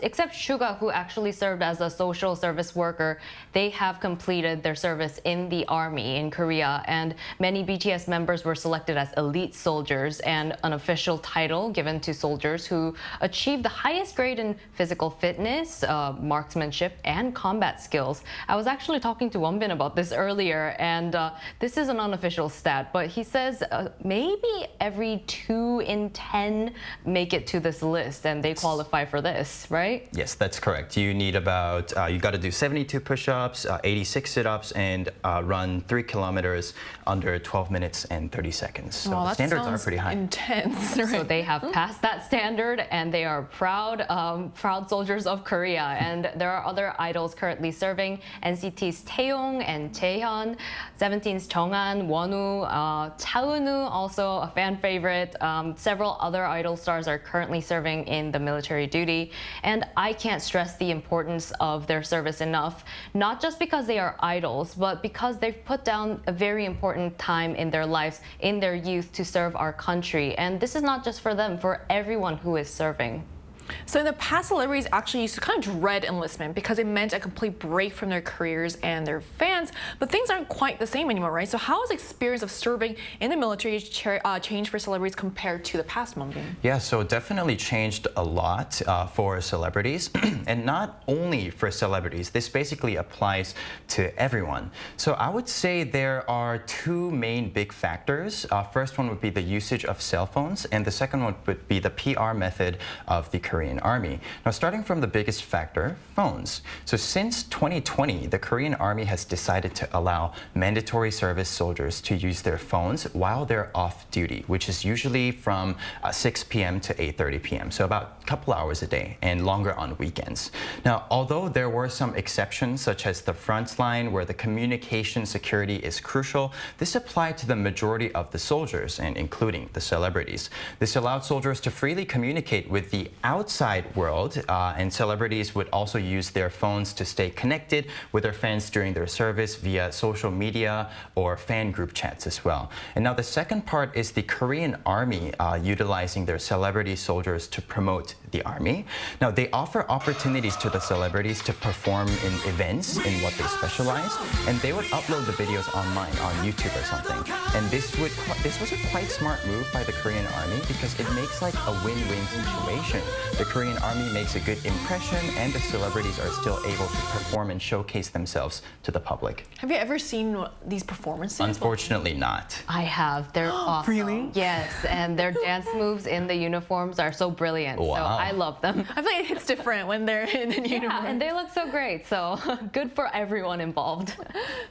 except Suga, who actually served as a social service worker, they have completed their service in the army in Korea, and many BTS members were selected as elite soldiers, and an official title given to soldiers who achieved the highest grade in physical fitness, marksmanship, and combat skills. I was actually talking to Won-bin about this earlier, and this is an unofficial stat, but he says maybe every 2 in 10 make it to this list, and they qualify for this, right? Yes, that's correct. You need about, you got to do 72 push-ups, 86 sit-ups, and run 3 kilometers under 12 minutes and 30 seconds. So the standards are pretty high. Intense, right? So they have passed that standard, and they are proud soldiers of Korea. And there are other idols currently serving: NCT's Taeyong and Jaehyun, 17's Jonghan, Wonwoo, Chaeun-woo, also a fan favorite. Several other idol stars are currently serving in the military duty, and I can't stress the importance of their service enough, not just because they are idols, but because they've put down a very important time in their lives, in their youth, to serve our country. And this is not just for them, for everyone who is serving. So in the past, celebrities actually used to kind of dread enlistment because it meant a complete break from their careers and their fans, but things aren't quite the same anymore, right? So how has the experience of serving in the military changed for celebrities compared to the past, Won-bin? Yeah, so definitely changed a lot for celebrities, and not only for celebrities. This basically applies to everyone. So I would say there are 2 main big factors. First one would be the usage of cell phones, and the second one would be the PR method of the Korean Army. Now, starting from the biggest factor, phones. So since 2020, the Korean Army has decided to allow mandatory service soldiers to use their phones while they're off duty, which is usually from 6 p.m. to 8:30 p.m. So about a couple hours a day, and longer on weekends. Now, although there were some exceptions, such as the front line where the communication security is crucial, this applied to the majority of the soldiers, and including the celebrities. This allowed soldiers to freely communicate with the outside world, and celebrities would also use their phones to stay connected with their fans during their service via social media or fan group chats as well. And now the second part is the Korean Army utilizing their celebrity soldiers to promote the Army. Now they offer opportunities to the celebrities to perform in events in what they specialize, and they would upload the videos online on YouTube or something. And this was a quite smart move by the Korean Army because it makes like a win-win situation the Korean Army makes a good impression and the celebrities are still able to perform and showcase themselves to the public. Have you ever seen these performances? Unfortunately not. I have. They're awesome. Really? Yes, and their dance moves in the uniforms are so brilliant. Wow. So I love them. I feel like it's different when they're in the uniform. Yeah, and they look so great. So good for everyone involved.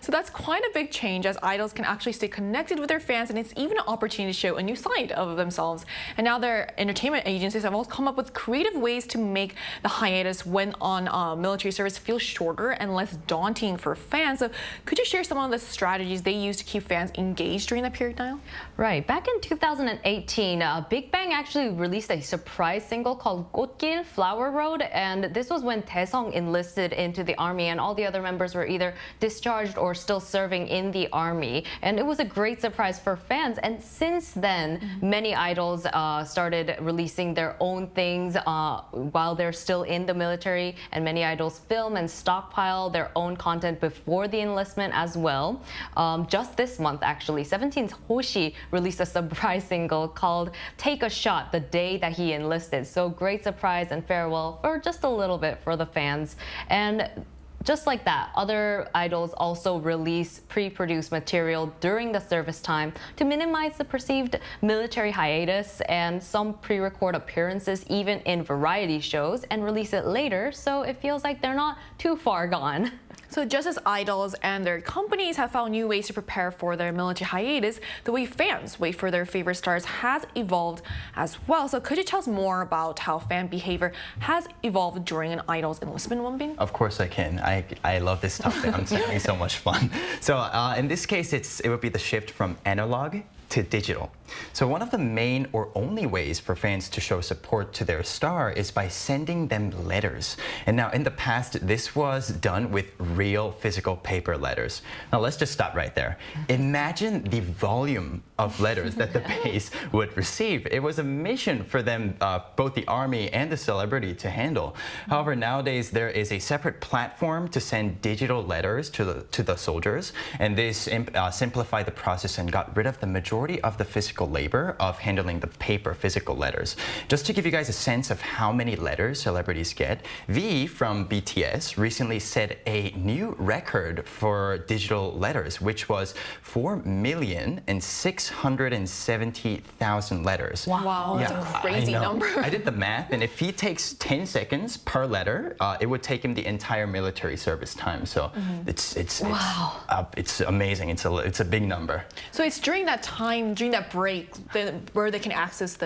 So that's quite a big change, as idols can actually stay connected with their fans, and it's even an opportunity to show a new side of themselves. And now their entertainment agencies have also come up with creative ways to make the hiatus when on military service feel shorter and less daunting for fans. So could you share some of the strategies they use to keep fans engaged during that period, Niall? Right. Back in 2018, Big Bang actually released a surprise single called 꽃길, Flower Road, and this was when Taesung enlisted into the army, and all the other members were either discharged or still serving in the army. And it was a great surprise for fans. And since then, many idols started releasing their own things while they're still in the military, and many idols film and stockpile their own content before the enlistment as well. Just this month, actually, 17's Hoshi released a surprise single called Take a Shot the day that he enlisted. So great surprise and farewell for just a little bit for the fans. And just like that, other idols also release pre-produced material during the service time to minimize the perceived military hiatus, and some pre-record appearances even in variety shows and release it later, so it feels like they're not too far gone. So just as idols and their companies have found new ways to prepare for their military hiatus, the way fans wait for their favorite stars has evolved as well. So could you tell us more about how fan behavior has evolved during an idol's enlistment, Wonbin? Of course I can. I love this topic. I'm having so much fun. So in this case, it would be the shift from analog to digital. So one of the main or only ways for fans to show support to their star is by sending them letters. And now in the past, this was done with real physical paper letters. Now let's just stop right there. Imagine the volume of letters that the base would receive. It was a mission for them, both the army and the celebrity, to handle. However, nowadays there is a separate platform to send digital letters to the soldiers, and this simplified the process and got rid of the majority of the physical labor of handling the paper physical letters. Just to give you guys a sense of how many letters celebrities get, V from BTS recently set a new record for digital letters, which was 4,670,000 letters. Wow, that's a crazy number. I did the math, and if he takes 10 seconds per letter, it would take him the entire military service time. So it's amazing. It's a big number. So it's during that time, during that break, where they can access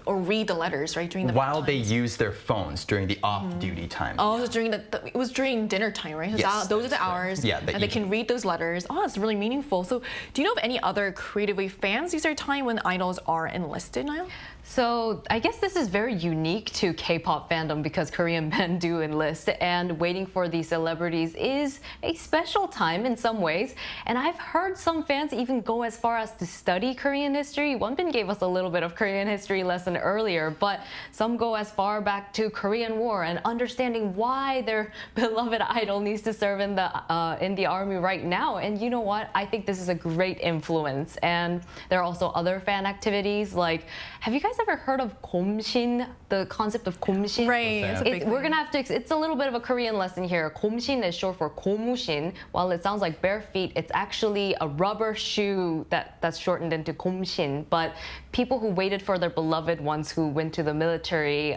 or read the letters, right? During the while they use their phones during the off-duty time. Oh, so it was during dinner time, right? So yes, those are the hours, yeah, and they can read those letters. Oh, that's really meaningful. So, do you know of any other creative way fans use their time when idols are enlisted, Niall? So I guess this is very unique to K-pop fandom because Korean men do enlist, and waiting for these celebrities is a special time in some ways. And I've heard some fans even go as far as to study Korean history. Wonbin gave us a little bit of Korean history lesson earlier, but some go as far back to Korean War and understanding why their beloved idol needs to serve in the army right now. And you know what? I think this is a great influence. And there are also other fan activities like, have you guys ever heard of 곰신? The concept of 곰신? Right. We're gonna have to. It's a little bit of a Korean lesson here. 곰신 is short for 고무신. While it sounds like bare feet, it's actually a rubber shoe that's shortened into 곰신. But people who waited for their beloved ones who went to the military,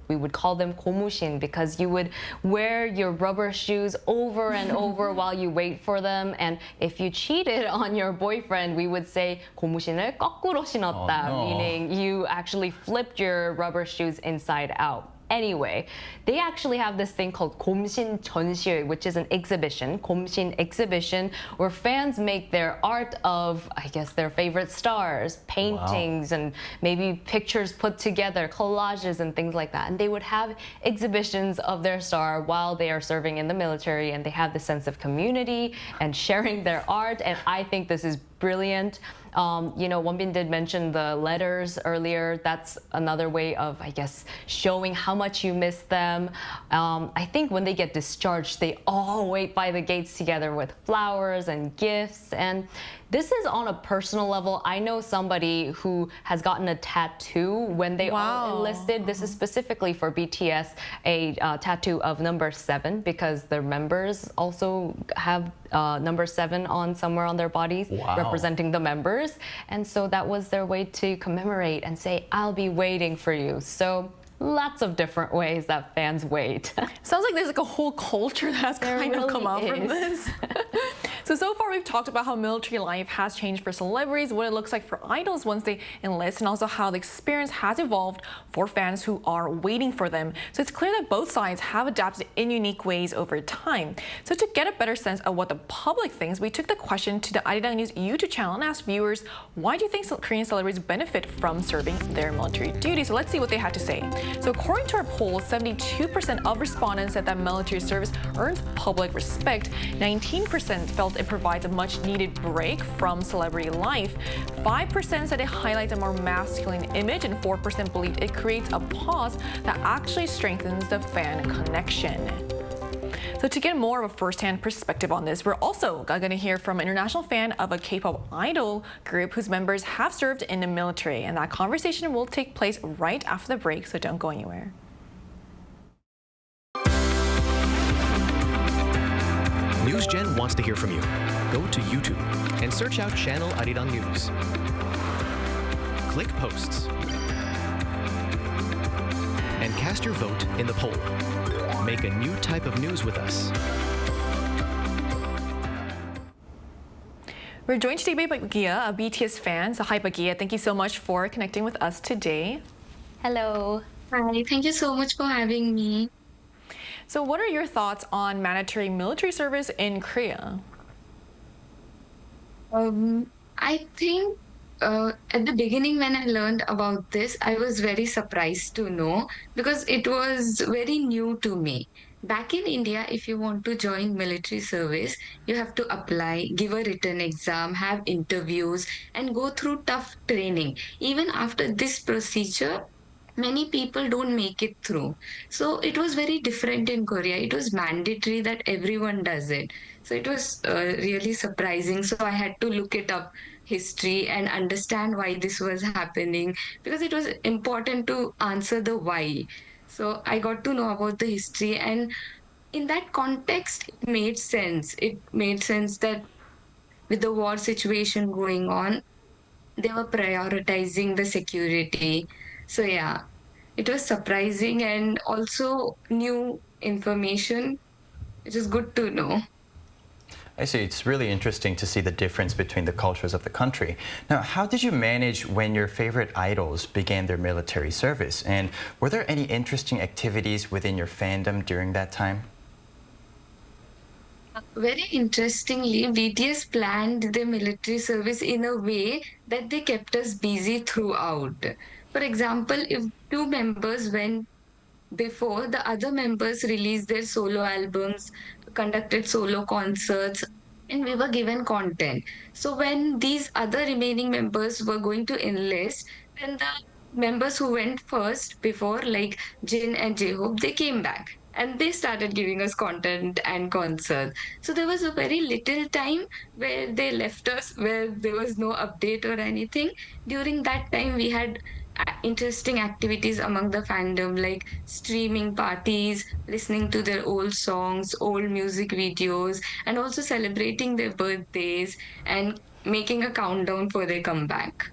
we would call them 고무신, because you would wear your rubber shoes over and over while you wait for them. And if you cheated on your boyfriend, we would say 고무신을 거꾸로 신었다, meaning you actually flipped your rubber shoes inside out. Anyway, they actually have this thing called 곰신 전시회, which is an exhibition, 곰신 exhibition, where fans make their art of, I guess, their favorite stars, paintings, and maybe pictures put together, collages and things like that. And they would have exhibitions of their star while they are serving in the military, and they have the sense of community and sharing their art. And I think this is brilliant. You know, Wonbin did mention the letters earlier. That's another way of, I guess, showing how much you miss them. I think when they get discharged, they all wait by the gates together with flowers and gifts. And this is on a personal level. I know somebody who has gotten a tattoo when they all enlisted. This is specifically for BTS, a tattoo of number 7, because their members also have number 7 on somewhere on their bodies, representing the members. And so that was their way to commemorate and say, I'll be waiting for you. So lots of different ways that fans wait. Sounds like there's like a whole culture that's kind of come out from this. So far we've talked about how military life has changed for celebrities, what it looks like for idols once they enlist, and also how the experience has evolved for fans who are waiting for them. So it's clear that both sides have adapted in unique ways over time. So to get a better sense of what the public thinks, we took the question to the Arirang News YouTube channel and asked viewers, why do you think Korean celebrities benefit from serving their military duty? So let's see what they had to say. So according to our poll, 72% of respondents said that military service earns public respect. 19% felt it provides a much-needed break from celebrity life. 5% said it highlights a more masculine image, and 4% believed it creates a pause that actually strengthens the fan connection. So to get more of a first-hand perspective on this, we're also going to hear from an international fan of a K-pop idol group whose members have served in the military. And that conversation will take place right after the break, so don't go anywhere. NewsGen wants to hear from you. Go to YouTube and search out channel Arirang News. Click Posts and cast your vote in the poll. Make a new type of news with us. We're joined today by Bagia, a BTS fan. So hi Bagia, thank you so much for connecting with us today. Hello. Hi, thank you so much for having me. So what are your thoughts on mandatory military service in Korea? I think at the beginning when I learned about this, I was very surprised to know because it was very new to me. Back in India, if you want to join military service, you have to apply, give a written exam, have interviews, and go through tough training. Even after this procedure, many people don't make it through. So it was very different in Korea. It was mandatory that everyone does it. So it was really surprising. So I had to look it up, history, and understand why this was happening, because it was important to answer the why. So I got to know about the history, and in that context, it made sense. It made sense that with the war situation going on, they were prioritizing the security. So yeah, it was surprising and also new information, which is good to know. I see. It's really interesting to see the difference between the cultures of the country. Now, how did you manage when your favorite idols began their military service? And were there any interesting activities within your fandom during that time? Very interestingly, BTS planned their military service in a way that they kept us busy throughout. For example, if 2 members went before, the other members released their solo albums, conducted solo concerts, and we were given content. So when these other remaining members were going to enlist, then the members who went first before, like Jin and J-Hope, they came back and they started giving us content and concerts. So there was a very little time where they left us, where there was no update or anything. During that time, we had interesting activities among the fandom, like streaming parties, listening to their old songs, old music videos, and also celebrating their birthdays and making a countdown for their comeback.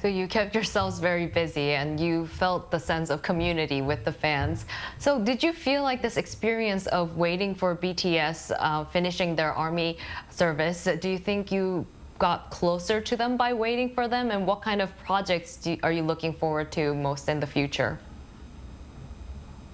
So you kept yourselves very busy and you felt the sense of community with the fans. So did you feel like this experience of waiting for BTS finishing their army service, do you think you got closer to them by waiting for them? And what kind of projects are you looking forward to most in the future?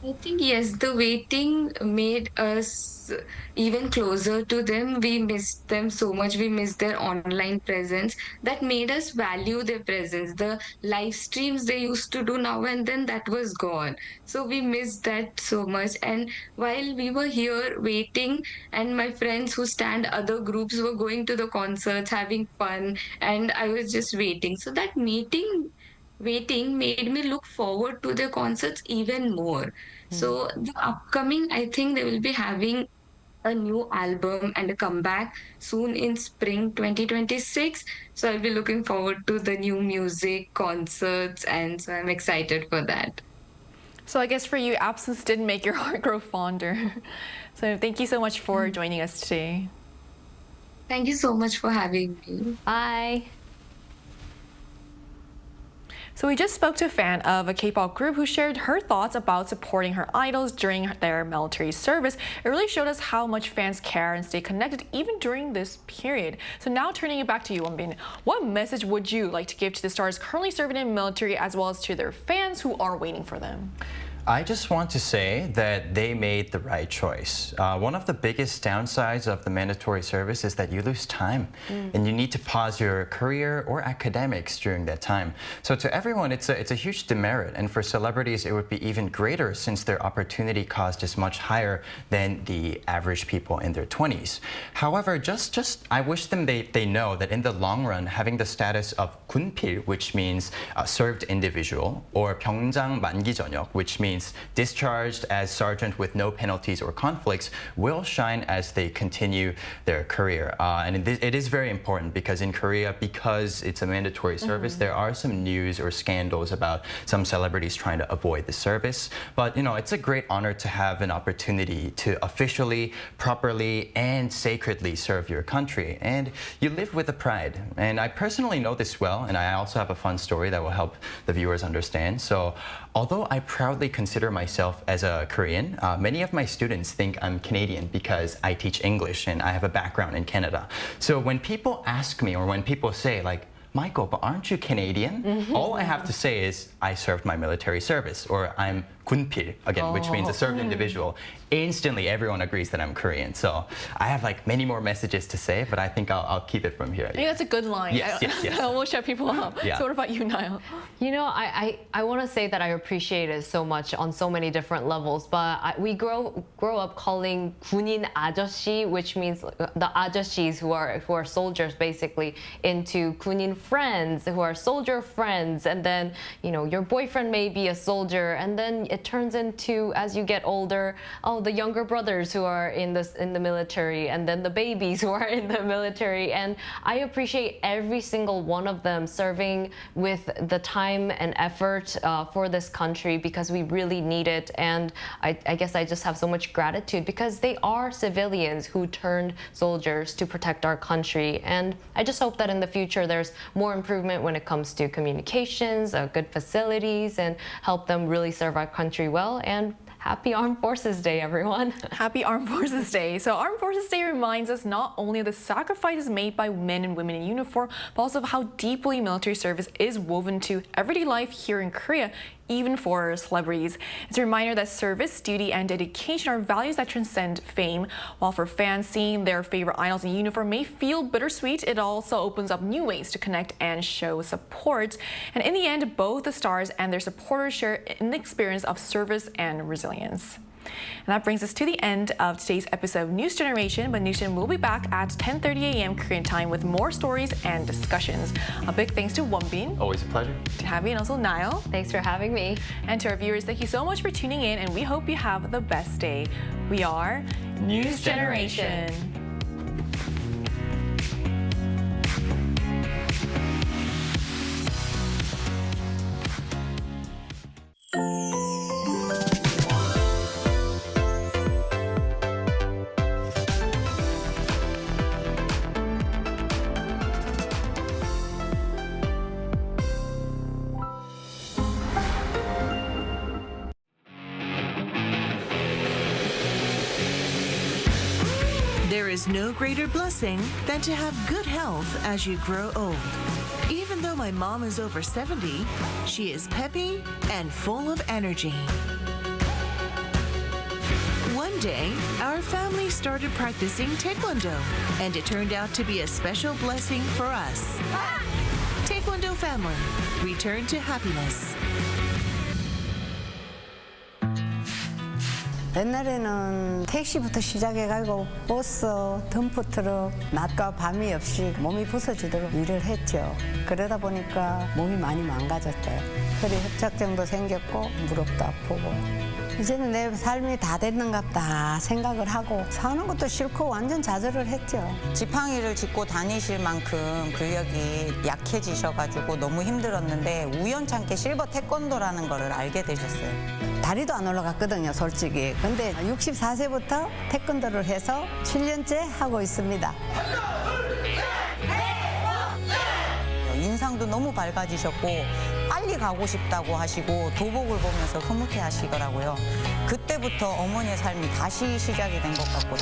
I think yes, the waiting made us even closer to them. We missed them so much. We missed their online presence. That made us value their presence. The live streams they used to do now and then, that was gone. So we missed that so much. And while we were here waiting, and my friends who stand other groups were going to the concerts, having fun, and I was just waiting. So that waiting made me look forward to the concerts even more. So the upcoming, I think they will be having a new album and a comeback soon in spring 2026. So I'll be looking forward to the new music, concerts, and so I'm excited for that. So I guess for you, absence did make your heart grow fonder. So thank you so much for joining us today. Thank you so much for having me. Bye. So we just spoke to a fan of a K-pop group who shared her thoughts about supporting her idols during their military service. It really showed us how much fans care and stay connected even during this period. So now turning it back to you, Wonbin, what message would you like to give to the stars currently serving in the military as well as to their fans who are waiting for them? I just want to say that they made the right choice. One of the biggest downsides of the mandatory service is that you lose time and you need to pause your career or academics during that time. So to everyone, it's a huge demerit, and for celebrities, it would be even greater since their opportunity cost is much higher than the average people in their 20s. However, I wish them they know that in the long run, having the status of 군필, which means served individual, or 병장 만기 전역, which means discharged as sergeant with no penalties or conflicts, will shine as they continue their career. And it is very important because in Korea, because it's a mandatory service, there are some news or scandals about some celebrities trying to avoid the service. But you know, it's a great honor to have an opportunity to officially, properly, and sacredly serve your country. And you live with a pride. And I personally know this well, and I also have a fun story that will help the viewers understand. So although I proudly consider myself as a Korean, many of my students think I'm Canadian because I teach English and I have a background in Canada. So when people ask me or when people say like, Michael, but aren't you Canadian? All I have to say is I served my military service, or I'm 군필, again, which means a served individual. Instantly, everyone agrees that I'm Korean. So I have like many more messages to say, but I think I'll keep it from here. I think that's a good line. Yes. We'll shut people up. Yeah. So what about you, Niall? You know, I want to say that I appreciate it so much on so many different levels, but we grow up calling 군인 아저씨, which means the 아저씨s who are soldiers basically, into 군인 friends who are soldier friends, and then you know your boyfriend may be a soldier, and then it turns into, as you get older, the younger brothers who are in the military, and then the babies who are in the military. And I appreciate every single one of them serving with the time and effort for this country, because we really need it. And I guess I just have so much gratitude because they are civilians who turned soldiers to protect our country. And I just hope that in the future there's more improvement when it comes to communications, good facilities, and help them really serve our country well. And happy Armed Forces Day, everyone. Happy Armed Forces Day. So Armed Forces Day reminds us not only of the sacrifices made by men and women in uniform, but also of how deeply military service is woven to everyday life here in Korea, even for celebrities. It's a reminder that service, duty, and dedication are values that transcend fame. While for fans, seeing their favorite idols in uniform may feel bittersweet, it also opens up new ways to connect and show support. And in the end, both the stars and their supporters share in the experience of service and resilience. And that brings us to the end of today's episode of News Generation, but News Gen will be back at 10:30 a.m. Korean time with more stories and discussions. A big thanks to Wonbin. Always a pleasure. To have you, and also Niall. Thanks for having me. And to our viewers, thank you so much for tuning in, and we hope you have the best day. We are News Generation. There is no greater blessing than to have good health as you grow old. Even though my mom is over 70, she is peppy and full of energy. One day, our family started practicing Taekwondo, and it turned out to be a special blessing for us. Taekwondo family, return to happiness. 옛날에는 택시부터 시작해가지고 버스, 덤프트럭, 낮과 밤이 없이 몸이 부서지도록 일을 했죠. 그러다 보니까 몸이 많이 망가졌어요. 허리 협착증도 생겼고 무릎도 아프고. 이제는 내 삶이 다 됐는갑다 생각을 하고 사는 것도 싫고 완전 좌절을 했죠. 지팡이를 짚고 다니실 만큼 근력이 약해지셔가지고 너무 힘들었는데 우연찮게 실버 태권도라는 거를 알게 되셨어요. 다리도 안 올라갔거든요, 솔직히. 근데 64세부터 태권도를 해서 7년째 하고 있습니다. 인상도 너무 밝아지셨고 빨리 가고 싶다고 하시고 도복을 보면서 흐뭇해 하시더라고요. 그때부터 어머니의 삶이 다시 시작이 된 것 같고